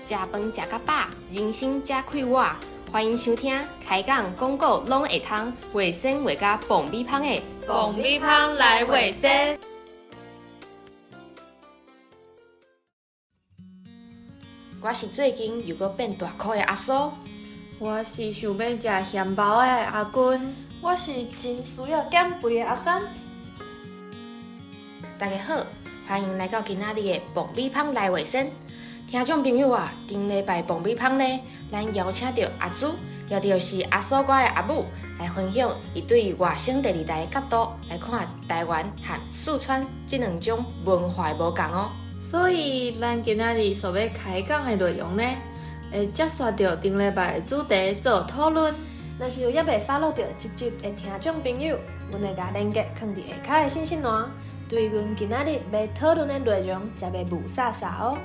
食饭食到饱，人生才快活。欢迎收听开讲广告拢会通，卫生卫甲爆米香的爆米香来卫生。我是最近又搁变大块的阿苏，我是想要食咸包的阿君，我是真需要减肥的阿酸。大家好，欢迎来到今仔日的爆米香来卫生。听众朋友啊，顶礼拜爆米香呢，咱邀请到阿朱，也就是阿苏我的阿母，来分享伊对外省第二代的角度来看台湾和四川这两种文化的无同哦。所以咱今仔日所要开讲的内容呢，会接续到顶礼拜的主题做讨论。若是有还未 follow 到这集的听众朋友，阮会甲链接放伫下骹的信息栏，对阮今仔日要讨论的内容才袂雾煞煞哦。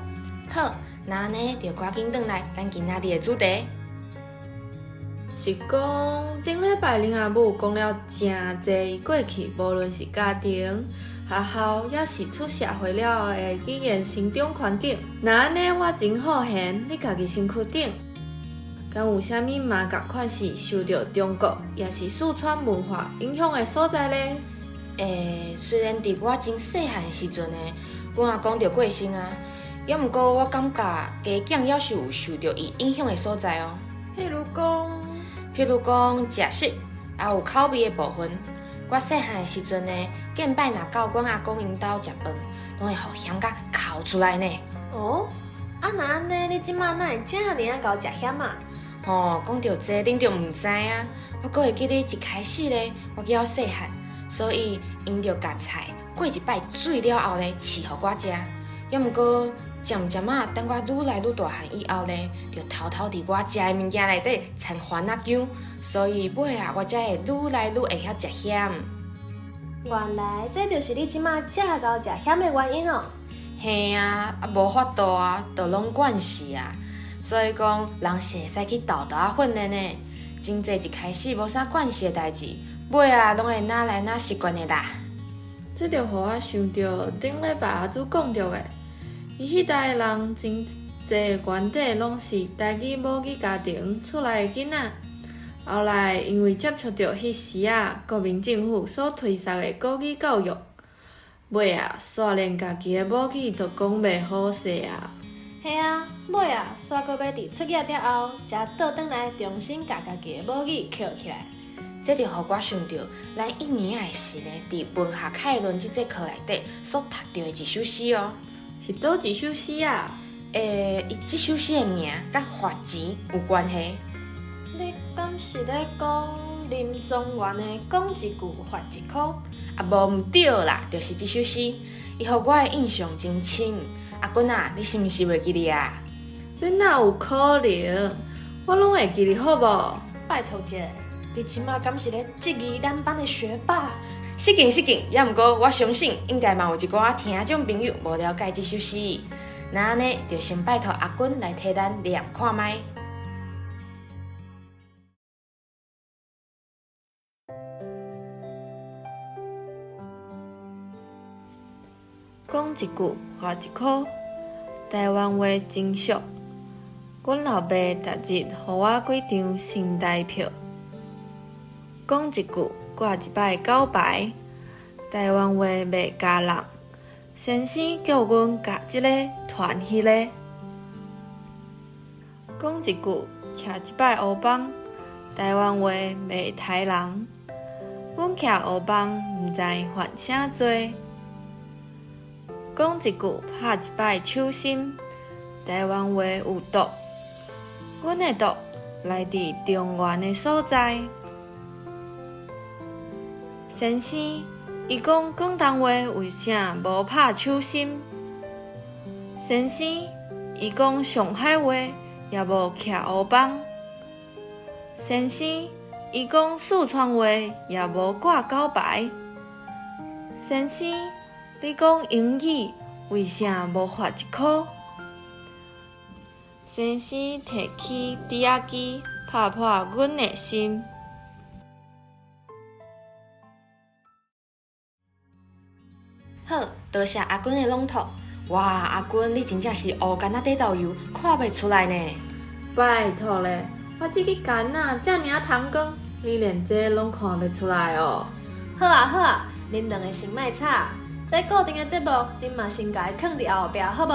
好，那呢就赶紧转来咱今仔日的主题。是讲顶礼拜恁阿母讲了真侪伊过去，无论是家庭、学校，也是出社会了后的语言成长环境。那安尼我真好闲，你家己身躯顶，敢有啥物嘛共款是受到中国也是四川文化影响的所在呢？虽然伫我真细汉的时阵呢，阮阿公就过身啊，也毋过我感觉家境也是有受到伊影响的所在哦。譬如讲食食，也有口味的部分。我细汉的时阵呢，见摆若到阮阿公因兜食饭，拢会互咸甲哭出来呢。哦，啊那安尼，你即马哪会遮尔啊高食咸啊？讲到这，恁就毋知啊。我阁会记得一开始咧，我较细汉，所以因就甲菜过一摆水了后咧，饲互我食。也毋过渐渐啊，等我愈来愈大汉以后咧，就偷偷伫我食的物件内底掺番仔姜，所以尾啊，我才会愈来愈会晓食咸。原来这就是你即马遮高食咸的原因哦。嘿啊，无法度啊，就拢惯势啊。所以讲，人是会使去豆豆啊训练呢。真济一开始无啥惯势的代志，尾啊拢会哪来哪习惯的啦。这就互我想到顶礼拜阿祖讲到的，伊迄代人真济原底拢是台语母语家庭出来的囡仔，后来因为接触到迄时啊国民政府所推崇的国语教育，尾啊煞连家己的母语都讲袂好势啊。嘿啊，尾啊，煞搁要伫出业了后，才倒转来重新甲家己的母语捡起来。这就互我想到，咱一年的时呢，伫文学概论这节课内底所读到的一首诗哦。是倒一首诗啊？伊这首诗的名甲罚钱有关系。你敢是咧讲林宗元的讲一句罚一箍？啊，无毋对啦，就是这首诗，伊互我的印象真深。阿君啊，你是毋是袂记得啊？这哪有可能？我拢会记得好无？拜托者，你即马敢是咧质疑咱班的学霸？失敬，也毋过我相信应该嘛有一寡听众朋友无了解这首诗。那安尼就先拜托阿君来替咱念看卖。讲一句罚一箍，台湾话真俗。阮老爸逐日互我几张新台票。讲一句挂一摆告白，台湾话袂加人。先生叫阮甲即个传迄个。讲一句徛一摆黑帮，台湾话袂刣人。阮徛黑帮，毋知犯啥罪。讲一句拍一摆手心，台湾话有毒。阮的毒来自中原的所在。先生，伊讲广东话为啥无拍手心？先生，伊讲上海话也无徛黑帮。先生，伊讲四川话也无挂告白。先生，你讲英语为啥无罚一箍？先生摕起滴仔机拍破阮的心。好，多谢阿君的朗读。哇，阿君，你真正是乌干仔底豆油，看袂出来呢。拜托咧，我这个干仔遮尔啊贪光，你连这拢看袂出来哦。好啊好啊，恁两个先莫吵，这固定的节目，恁嘛先甲伊藏伫后壁，好无？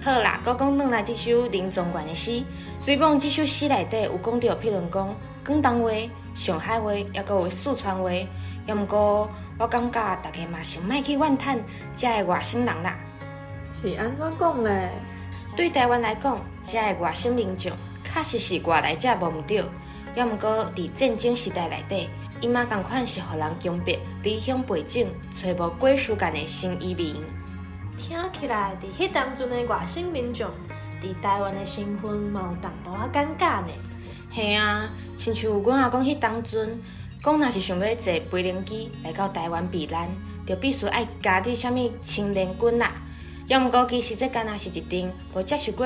好啦，我讲转来这首林宗元的诗。虽讲这首诗内底有讲到，譬如讲广东话、上海话，也阁有四川话，也毋过我感觉大家嘛先莫去怨叹遮的外省人啦。是安怎讲咧？对台湾来讲，遮的外省民众确实是外来者无毋对，也毋过伫战争时代内底，伊嘛同款是互人强迫离乡背井、找无归属感的新移民。听起来，伫迄当阵的外省民众，伫台湾的身份嘛有淡薄仔尴尬呢。嘿啊，亲像阮阿公迄当阵，讲若是想要坐飞轮机来到台湾避难，就必须爱加伫啥物青年军啦。也毋过其实这敢若是一张无接受过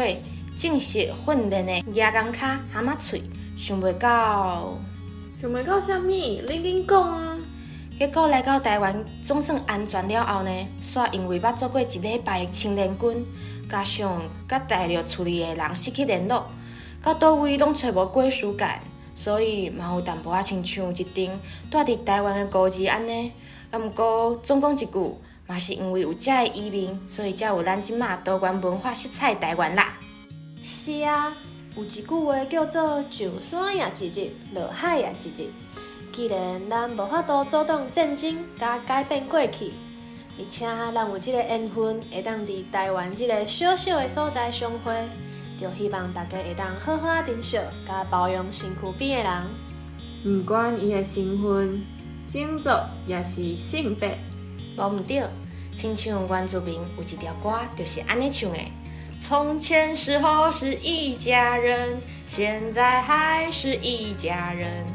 正式训练的野工卡蛤蟆喙，想袂到。想袂到啥物？你紧讲啊！结果来到台湾总算安全了后呢，煞因为捌做过一礼拜的青年军，加上甲大陆处理的人失去联络，到倒位拢找无归属感，所以嘛有淡薄仔亲像一张住伫台湾的孤儿安尼。啊，毋过总讲一句，嘛是因为有遮的移民，所以才有咱即马多元文化色彩台湾啦。是啊，有一句话叫做“上山也一日，落海也一日”。既然咱无法度阻挡战争，甲改变过去，而且咱有即个缘分，会当伫台湾即个小小的所在相会，就希望大家会当好好珍惜，甲包容身躯边的人。毋管伊的身份、种族，也是性别，无毋对，亲像原住民有一条歌，就是安尼唱的：从前时候是一家人，现在还是一家人。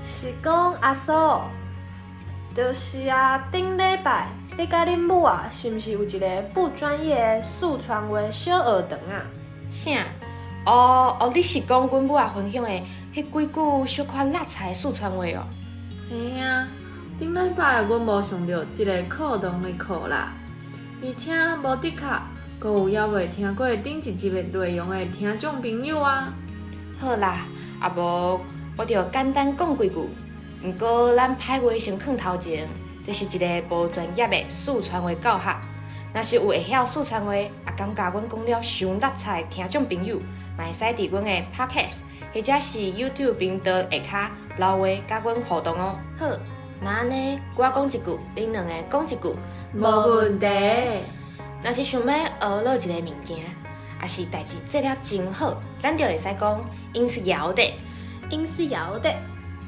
是讲阿嫂，就是啊，顶礼拜你甲恁母啊，是毋是有一个不专业的四川话小学堂啊？啥？哦，你是讲阮母啊分享的迄几句小可辣菜的四川话哦？嘿啊！顶礼拜阮无上到即个课堂的课啦，而且无的确，阁有还未听过顶一集的内容的听众朋友啊。好啦，啊无我就简单讲几句。毋过咱歹话先放头前，这是一个无专业的四川话教学。若是有会晓四川话，也感觉阮讲了伤辣菜的听众朋友，嘛会使伫阮的 Podcast 或者是 YouTube 频道下骹留话甲阮互动哦。好，那安尼我讲一句，恁两个讲一句，无问题。若是想要学了一个物件，也是代志做了真好，咱就会使讲因是摇的。因是摇的，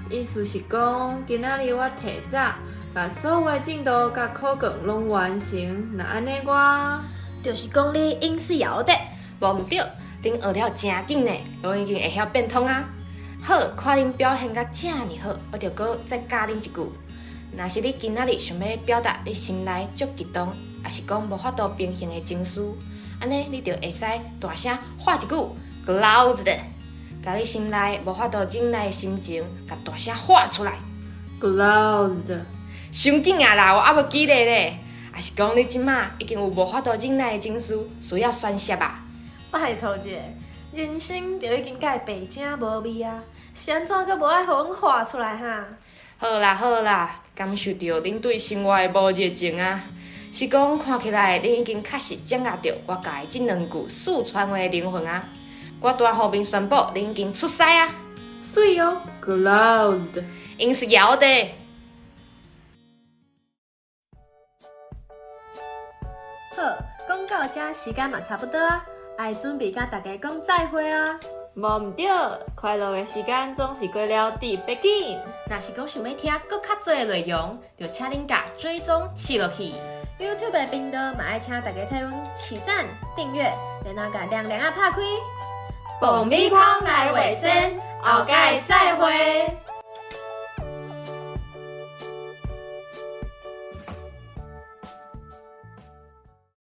意思是讲，今仔日我提早把所有的进度甲考卷拢完成，那安尼我就是讲你因是摇的。无毋对，恁学了真紧呢，拢已经会晓变通啊。好，看恁表现甲遮尔好，我就搁再教恁一句。若是你今仔日想要表达你心内足激动，也是讲无法度平衡的情绪，安尼你就会使大声喊一句 “closed”， 甲你心内无法度忍耐的心情，甲大声喊出来。closed。伤紧啊啦，我还无记得咧。也是讲你即马已经有无法度忍耐的情绪，需要宣泄啊。拜托者，人生就已经甲白正无味啊，是安怎阁无爱互阮画出来哈？好啦好啦，感受到恁对生活的无热情啊，是讲看起来恁已经确实掌握到我教的即两句四川话的灵魂啊。我单方面宣布，恁已经出师啊！水哦 ，closed。因是摇的。好，讲到这时间嘛差不多啊，爱准备甲大家讲再会啊。无毋对，快乐的时间总是过了伫北京。若是讲想要听更较多的内容，就请恁甲追踪试落去。YouTube 的频道嘛爱请大家替阮起赞、订阅，然后甲亮亮啊拍开。爆米花来卫生，后届再会。